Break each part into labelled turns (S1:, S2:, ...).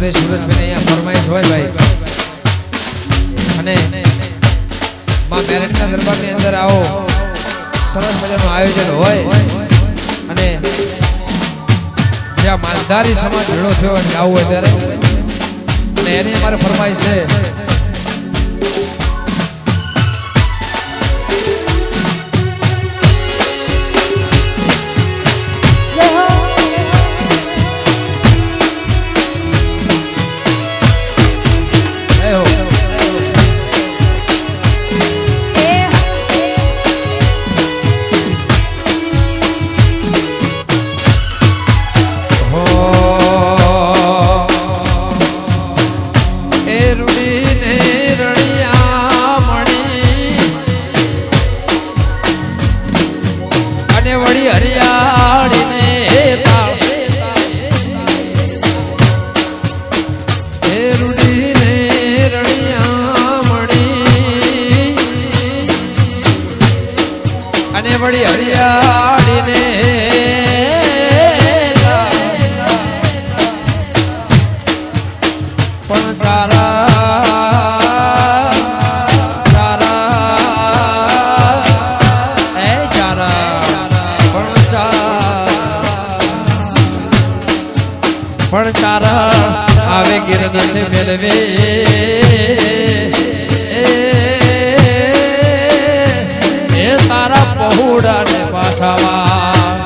S1: સુરેશ સુરેશભાઈ અહીંયા ફરમાઈશ હોય ભાઈ અને માં મેરઠના દરબારની અંદર આવો સરસ મજાનું આયોજન હોય અને જ્યાં માલધારી સમાજ ભેળો થયો અને આવું હોય ત્યારે અને એની અમારે ફરમાઈશ છે વળી હરિયાળીને પણ ચારા આવે ગિરનાર મેળવે પહોળા ને પાસાવા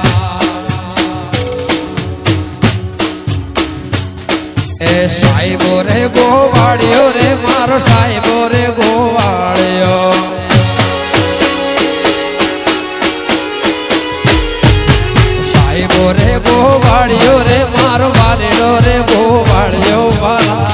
S1: એ સાહેબો રે ગોવાળ્યો રે મારો સાહેબો રે ગોવાળ્યો સાહેબો રે ગોવાળ્યો રે મારો વાલીડો રે ગોવાળ્યો વાલા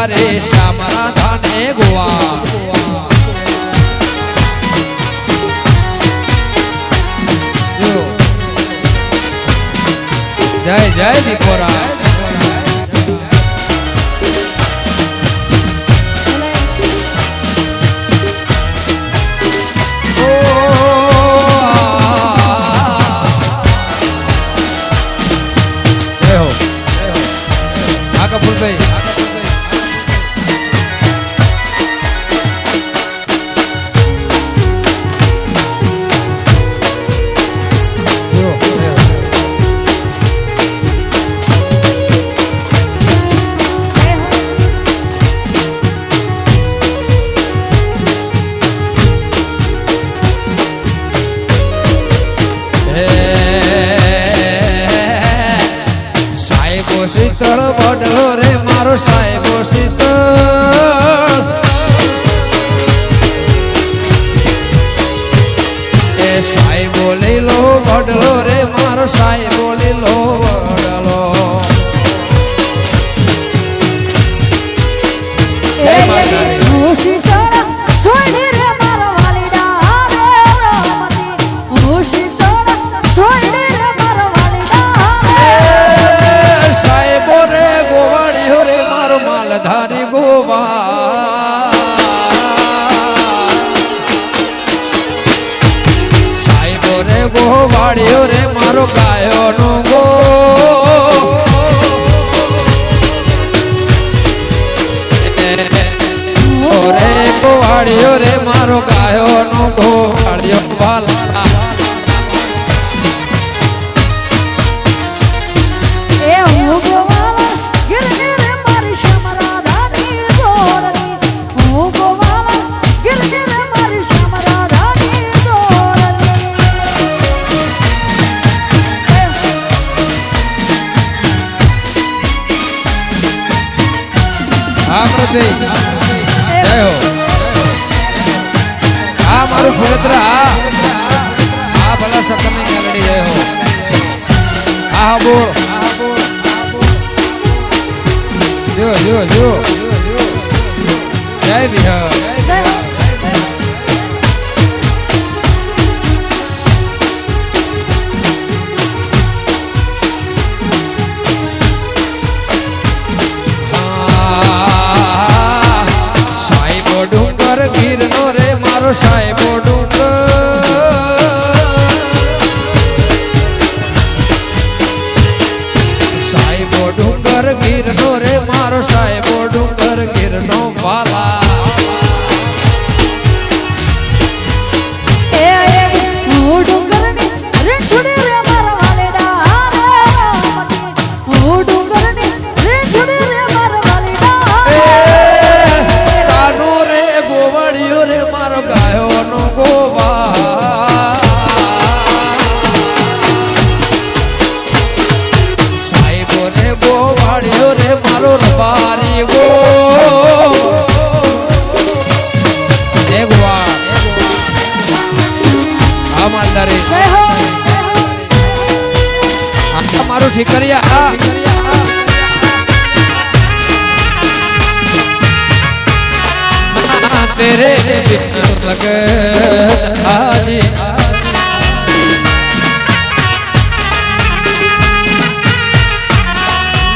S1: તારે શ્યામરા ધાને ગોવા જય જય દીપોરા કપૂરભાઈ શીતળ બડલો રે મારો સાહેબો શીતળ એ સાહેબો લઈ લો બડલો રે મારો સાહેબો લઈ લો બડલો ધારી ગોવા સાહેબો રે ગોવાળ્યો રે મારો ગાયો નો ગો રે ગોવાળ્યો રે મારો ગાયો નો ગોવાળ્યો વાલા જય હો આ મારું ફળતરા બોલ જો જો જો જય વિહર સાહેબો ડુંગર ગીરનો રે મારો સાહેબો ડુંગર સાહેબો ડુંગર ગીરનો રે મારો સાહેબો ડુંગર ગીરનો વાલા મારું ઠીકરિયા तेरे लग आज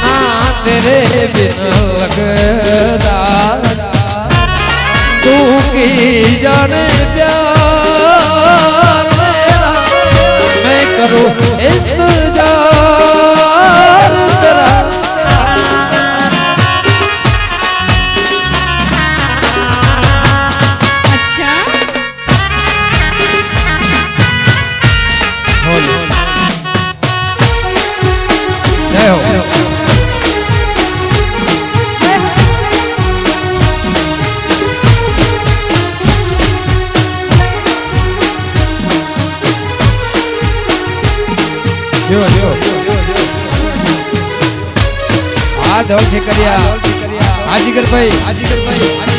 S1: ना तेरे बिन लगदा तू की जाने प्यार मेरा मैं करूं इंतजार तेरा જો જો આ ધોલ ઠેકરિયા હાજીગર ભાઈ